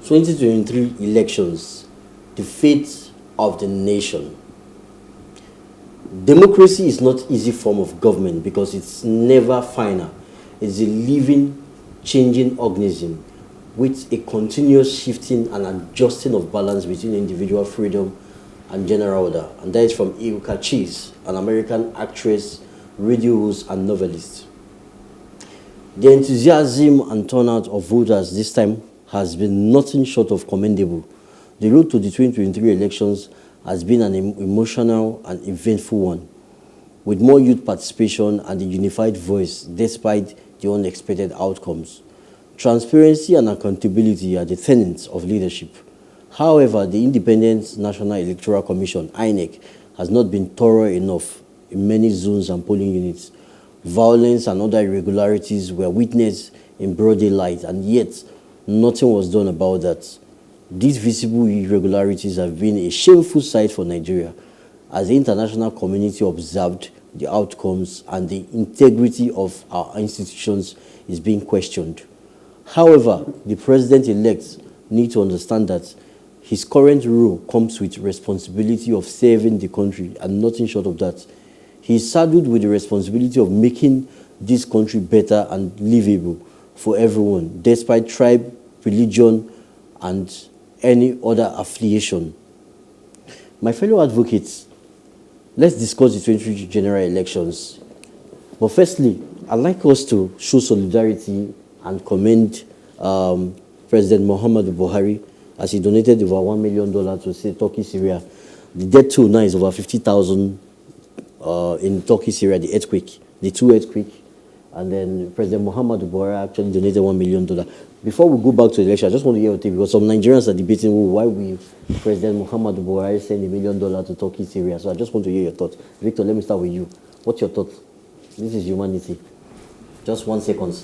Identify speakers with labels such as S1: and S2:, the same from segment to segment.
S1: 2023 elections, the fate of the nation. Democracy is not easy form of government because it's never final. It's a living, changing organism with a continuous shifting and adjusting of balance between individual freedom and general order. And that is from Ilka Cheese, an American actress, radio host, and novelist. The enthusiasm and turnout of voters this time has been nothing short of commendable. The road to the 2023 elections has been an emotional and eventful one, with more youth participation and a unified voice despite the unexpected outcomes. Transparency and accountability are the tenets of leadership. However, the Independent National Electoral Commission, INEC, has not been thorough enough in many zones and polling units. Violence and other irregularities were witnessed in broad daylight, and yet nothing was done about that. These visible irregularities have been a shameful sight for Nigeria, as the international community observed the outcomes and the integrity of our institutions is being questioned. However, the president-elect needs to understand that his current role comes with responsibility of saving the country and nothing short of that. He is saddled with the responsibility of making this country better and livable for everyone, despite tribe, religion, and any other affiliation. My fellow advocates, let's discuss the 2023 general elections. But firstly, I'd like us to show solidarity and commend President Muhammadu Buhari as he donated over $1 million to Turkey, Syria. The death toll now is over 50,000 in Turkey, Syria, the two earthquake. And then President Muhammadu Buhari actually donated $1 million. Before we go back to the election, I just want to hear your take, because some Nigerians are debating why will President Muhammadu Buhari send $1 million to Turkey, Syria. So I just want to hear your thoughts. Victor, let me start with you. What's your thoughts? This is humanity. Just 1 second.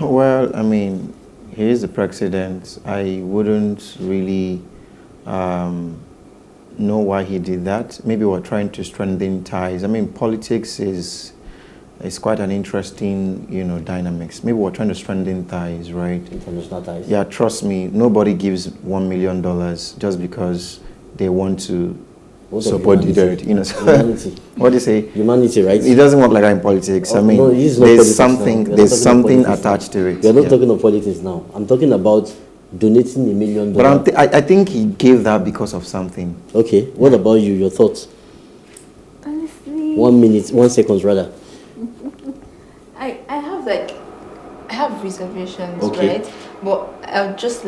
S2: Well, I mean, he is the president. I wouldn't really know why he did that. Maybe we're trying to strengthen ties. I mean, politics is quite an interesting, dynamics. Maybe we're trying to strengthen ties, right?
S1: International ties.
S2: Yeah, trust me, nobody gives $1 million just because they want to support the dirt.
S1: Humanity.
S2: What do you say?
S1: Humanity, right?
S2: It doesn't work like that in politics. I mean,
S1: no, there's
S2: something attached to it.
S1: We're not talking of politics now. I'm talking about donating $1 million.
S2: But I think he gave that because of something.
S1: Okay. What about you? Your thoughts?
S3: Honestly,
S1: 1 minute, 1 second rather.
S3: I have reservations,
S1: Okay.
S3: right? But I'll just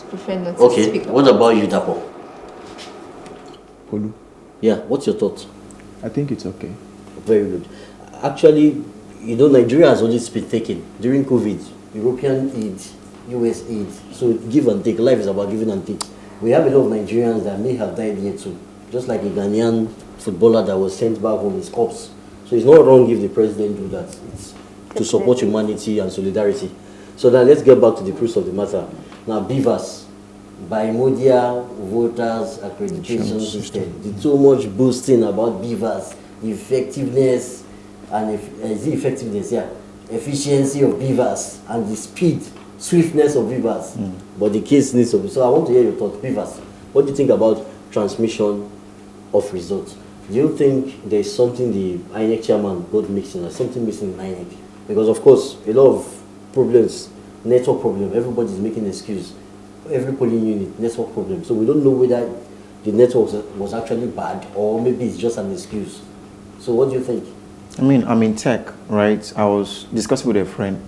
S3: prefer not to
S1: Okay.
S3: speak.
S1: What about you, Dapo?
S4: Polu,
S1: Yeah. What's your thoughts?
S4: I think it's okay.
S1: Very good. Actually, Nigeria has always been taken during COVID. European aid, US aid. So give and take. Life is about giving and take. We have a lot of Nigerians that may have died here too. Just like a Ghanaian footballer that was sent back home, his corpse. So it's not wrong if the president do that. It's to support humanity and solidarity. So now let's get back to the truth of the matter. Now, BVAS, Bimodia Voters Accreditation System. The too much boasting about BVAS, the effectiveness and efficiency of BVAS and the speed, swiftness of BVAS. But the case needs to be. So I want to hear your thoughts. BVAS, what do you think about transmission of results? Do you think there's something the INEC chairman got mixing, or something missing in INEC? Because of course, a lot of problems, network problem, everybody's making an excuse. Every polling unit, network problem. So we don't know whether the network was actually bad or maybe it's just an excuse. So what do you think?
S2: I mean, I'm in tech, right? I was discussing with a friend.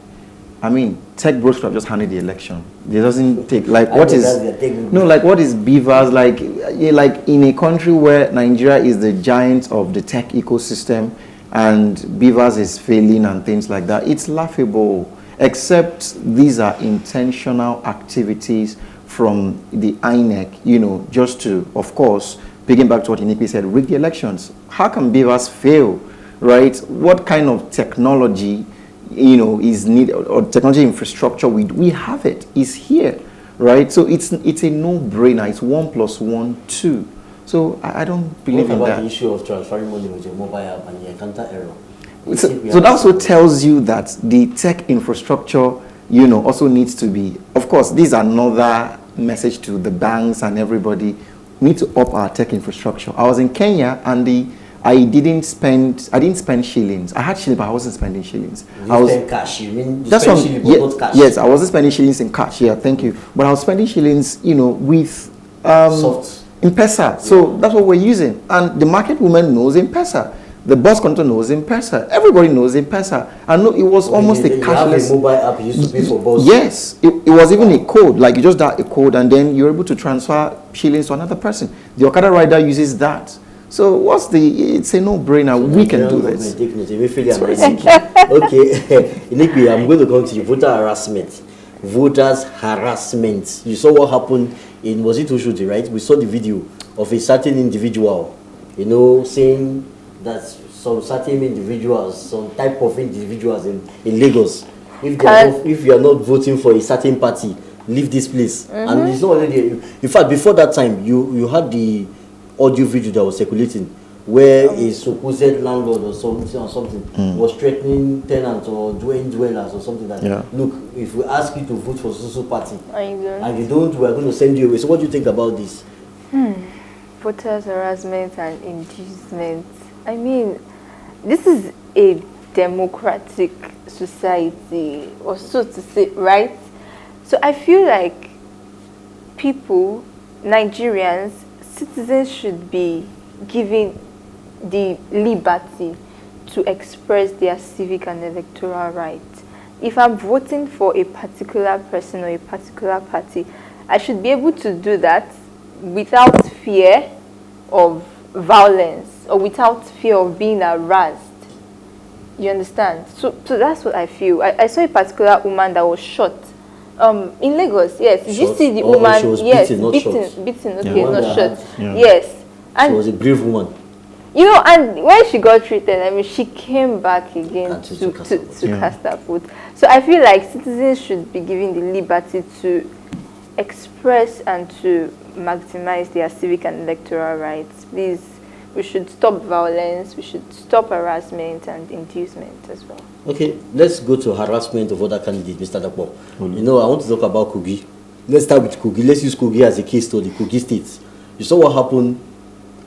S2: I mean, tech bros have just handled the election. It doesn't take, what is BVAS? Like in a country where Nigeria is the giant of the tech ecosystem and BVAS is failing and things like that, it's laughable. Except these are intentional activities from the INEC, just to, of course, picking back to what INEC said, rig the elections. How can BVAS fail, right? What kind of technology, is needed, or technology infrastructure? We have it. It's here, right? So it's a no-brainer. It's 1 + 1 = 2. So I don't believe in that.
S1: What about the issue of transferring money with your mobile app and you encounter error?
S2: So that also tells you that the tech infrastructure, also needs to be, of course, these are another, message to the banks and everybody. We need to up our tech infrastructure. I was in Kenya and I didn't spend shillings. I had shillings, but I wasn't spending shillings.
S1: I was spend cash. You mean you
S2: that's
S1: spend shillings, but not cash?
S2: Yes, I wasn't spending shillings in cash. Yeah, thank you. But I was spending shillings, with
S1: soft
S2: M-Pesa. So that's what we're using. And the market woman knows M-Pesa. The bus conductor knows M-Pesa. Everybody knows M-Pesa. And no, it was almost a cashless.
S1: You have a mobile app you used to pay for bus.
S2: Yes, it was even a code. Like you just dial a code and then you're able to transfer shillings to another person. The Okada rider uses that. So it's a no-brainer. So we can do this.
S1: Okay, INEC, I'm going to come to you. Voter harassment. Voters harassment. You saw what happened in, was it Oshodi, right? We saw the video of a certain individual, saying that some certain individuals, some type of individuals in Lagos, if you are not voting for a certain party, leave this place. And it's not already, in fact, before that time, you had the audio video that was circulating where a supposed landlord or something was threatening tenants or dwellers or something like that. Look, if we ask you to vote for social party and you don't, we're going to send you away. So what do you think about this?
S3: Voters harassment and inducement. I mean, this is a democratic society, or so to say, right? So I feel like people, Nigerians, citizens should be given the liberty to express their civic and electoral rights. If I'm voting for a particular person or a particular party, I should be able to do that without fear of violence or without fear of being harassed. You understand? So that's what I feel. I saw a particular woman that was shot in Lagos. Yes, did you see the woman?
S1: She was
S3: beaten. Okay, not shot. Yeah. Yes,
S1: and she was a brave woman.
S3: And when she got treated, I mean, she came back again to cast her vote. So I feel like citizens should be given the liberty to express and to maximize their civic and electoral rights. Please, we should stop violence, we should stop harassment and inducement as well.
S1: Okay, let's go to harassment of other candidates, Mr. Dapo. I want to talk about Kogi. Let's start with Kogi. Let's use Kogi as a case study, Kogi State. You saw what happened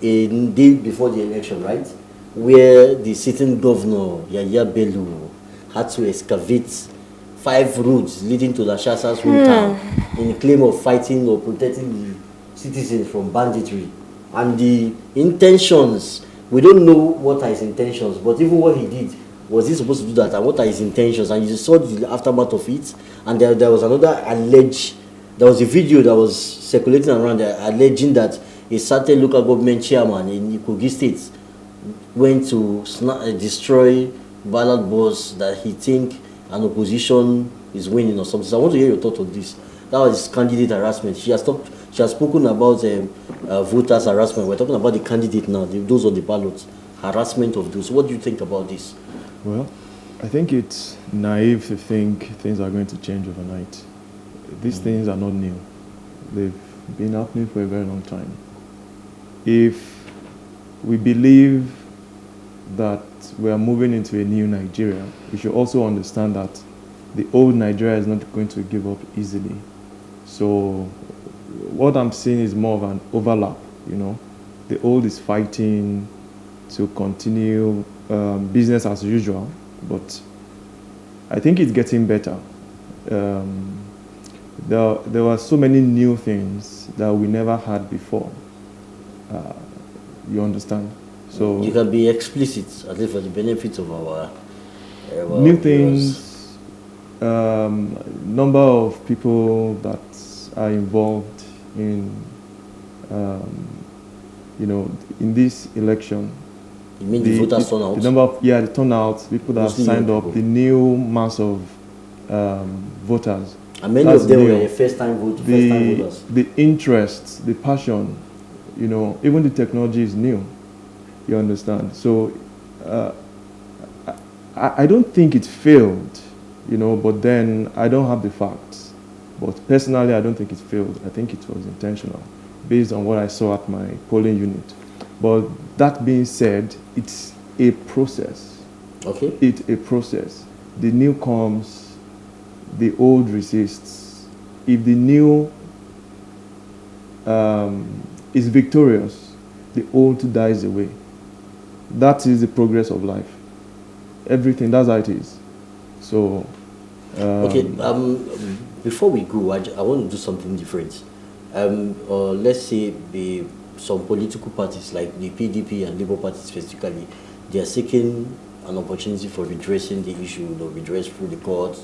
S1: in day before the election, right? Where the sitting governor, Yaya Bello, had to excavate 5 roads leading to the Shasa's hometown in a claim of fighting or protecting the citizens from banditry. And the intentions, we don't know what are his intentions, but even what he did, was he supposed to do that, and what are his intentions? And you saw the aftermath of it, and there was another there was a video that was circulating around there alleging that a certain local government chairman in Kogi State went to destroy ballot box that he think an opposition is winning or something. So I want to hear your thought on this. That was candidate harassment. She has spoken about voters harassment. We're talking about the candidate now, those on the ballot, harassment of those. What do you think about this?
S4: Well, I think it's naive to think things are going to change overnight. These things are not new. They've been happening for a very long time. If we believe that we are moving into a new Nigeria, we should also understand that the old Nigeria is not going to give up easily. So what I'm seeing is more of an overlap, The old is fighting to continue business as usual, but I think it's getting better. There were so many new things that we never had before. You understand? So
S1: you can be explicit, at least for the benefit of our
S4: new things. Number of people that are involved in, in this election.
S1: You mean the voters turnout?
S4: The number of, the turnout, people that have signed up, the new mass of voters.
S1: And many of them were first-time voters.
S4: The interest, the passion, even the technology is new. You understand? So I don't think it failed, but then I don't have the facts. But personally, I don't think it failed. I think it was intentional, based on what I saw at my polling unit. But that being said, it's a process.
S1: Okay.
S4: It's a process. The new comes, the old resists. If the new is victorious, the old dies away. That is the progress of life. Everything, that's how it is. So,
S1: okay, before we go, I want to do something different. Let's say some political parties like the PDP and Labour Party specifically, they are seeking an opportunity for redressing the issue, redress through the courts,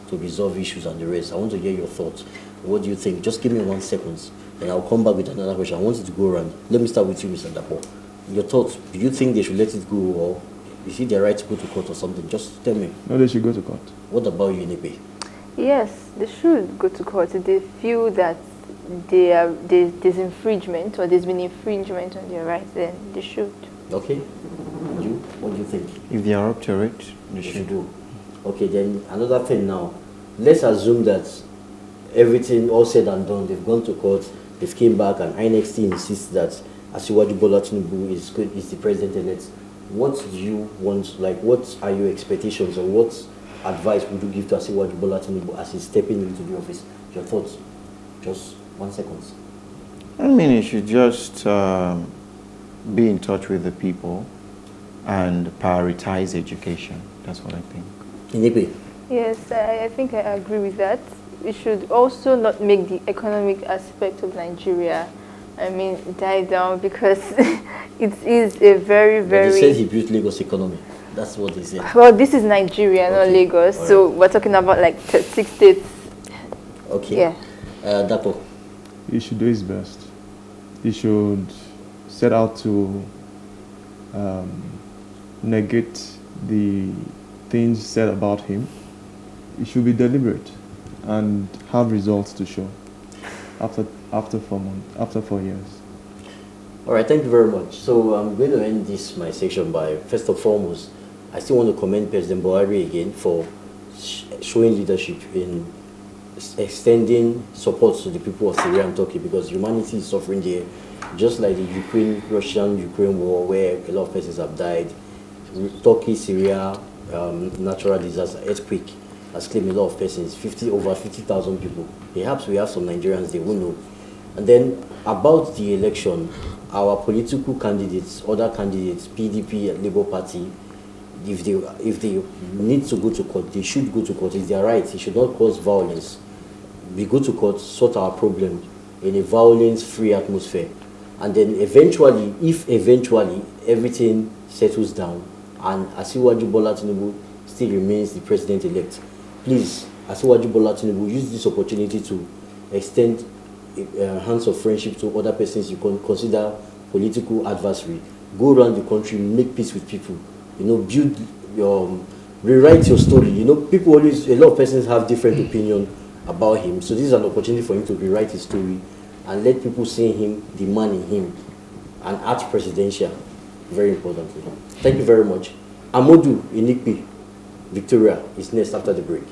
S1: to resolve issues and the rest. I want to hear your thoughts. What do you think? Just give me 1 second, and I'll come back with another question. I want it to go around. Let me start with you, Mr. Dapo. Your thoughts, do you think they should let it go, or is it their right to go to court or something? Just tell me.
S2: No, they should go to court.
S1: What about you, INEC?
S3: Yes, they should go to court if they feel that there's infringement or there's been infringement on their rights, then they should.
S1: Okay. You, what do you think?
S2: If they are up to it, they should
S1: do. Okay, then another thing now. Let's assume that everything all said and done, they've gone to court, they've came back, and INEC still insists that Asiwaju Bola Tinubu is the president-elect. What do you want, like, what are your expectations, or what advice would you give to Asiwaju Bola Tinubu as he's stepping into the office? Your thoughts? Just 1 second.
S2: I mean, he should just be in touch with the people and prioritize education. That's what I think.
S1: INEC?
S3: Yes, I think I agree with that. We should also not make the economic aspect of Nigeria, die down, because it is a very, very...
S1: But he said he built Lagos economy. That's what he said.
S3: Well, this is Nigeria, not Lagos. Right. So we're talking about like 6 states.
S1: Okay.
S3: Yeah.
S1: Dapo?
S4: He should do his best. He should set out to negate the things said about him. He should be deliberate and have results to show after 4 years.
S1: All right, thank you very much. So I'm going to end my section by, first and foremost, I still want to commend President Buhari again for showing leadership in extending support to the people of Syria and Turkey, because humanity is suffering there, just like the Russian-Ukraine war, where a lot of persons have died. Turkey, Syria, natural disaster, earthquake has claimed a lot of persons, over 50,000 people. Perhaps we have some Nigerians, they won't know. And then about the election, our political candidates, other candidates, PDP and Labour Party, if they need to go to court, they should go to court. It's their right. It should not cause violence. We go to court, sort our problem in a violence-free atmosphere. And then eventually, if everything settles down and Asiwaju Bola Tinubu still remains the president-elect, please, Asiwaju Bola Tinubu, use this opportunity to extend hands of friendship to other persons you can consider political adversary. Go around the country, make peace with people. Build rewrite your story. People always, a lot of persons have different opinion about him. So this is an opportunity for him to rewrite his story and let people see him, the man in him, and act presidential, very importantly. Thank you very much. Amodu Inikpi, Victoria, is next after the break.